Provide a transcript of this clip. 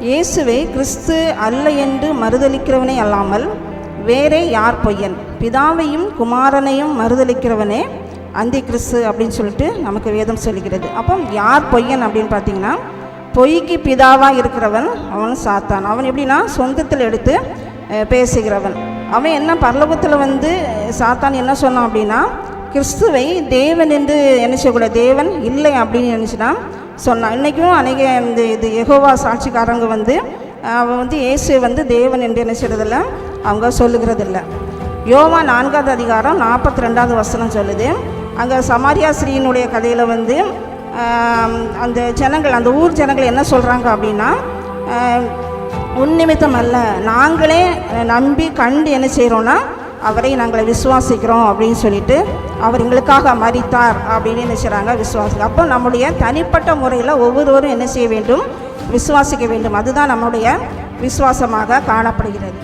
இயேசுவை கிறிஸ்து அல்ல என்று மறுதலிக்கிறவனே அல்லாமல் வேறே யார் பொய்யன்? பிதாவையும் குமாரனையும் மறுதலிக்கிறவனே அந்தி கிறிஸ்து அப்படின்னு சொல்லிட்டு நமக்கு வேதம் சொல்லுகிறது. அப்போ யார் பொய்யன் அப்படின்னு பார்த்தீங்கன்னா, பொய்க்கு பிதாவாக இருக்கிறவன் அவன் சாத்தான். அவன் எப்படின்னா சொந்தத்தில் எடுத்து பேசுகிறவன். அவன் என்ன பரலோகத்தில் சாத்தான் என்ன சொன்னான் அப்படின்னா, கிறிஸ்துவை தேவன் என்று என்ன செய்யக்கூடாது, தேவன் இல்லை அப்படின்னு நினச்சினா சொன்னான். இன்றைக்கும் அநேக இது யெகோவா சாட்சிக்காரங்க அவன் இயேசு தேவன் என்று என்ன செய்கிறதில்ல, அவங்க சொல்லுகிறதில்ல. யோவான் 4வது அதிகாரம் 42வது வசனம் சொல்லுது. அங்கே சமாரியா ஸ்ரீயினுடைய கதையில் அந்த ஜனங்கள், அந்த ஊர் ஜனங்கள் என்ன சொல்கிறாங்க அப்படின்னா, உன் நிமித்தம் அல்ல, நாங்களே நம்பி கண்டு என்ன செய்கிறோன்னா அவரை நாங்களை விசுவாசிக்கிறோம் அப்படின்னு சொல்லிட்டு அவர் எங்களுக்காக மரித்தார் அப்படின்னு என்ன செய்கிறாங்க, விசுவாசிக்க. அப்போ நம்முடைய தனிப்பட்ட முறையில் ஒவ்வொருவரும் என்ன செய்ய வேண்டும், விசுவாசிக்க வேண்டும். அதுதான் நம்முடைய விசுவாசமாக காணப்படுகிறது.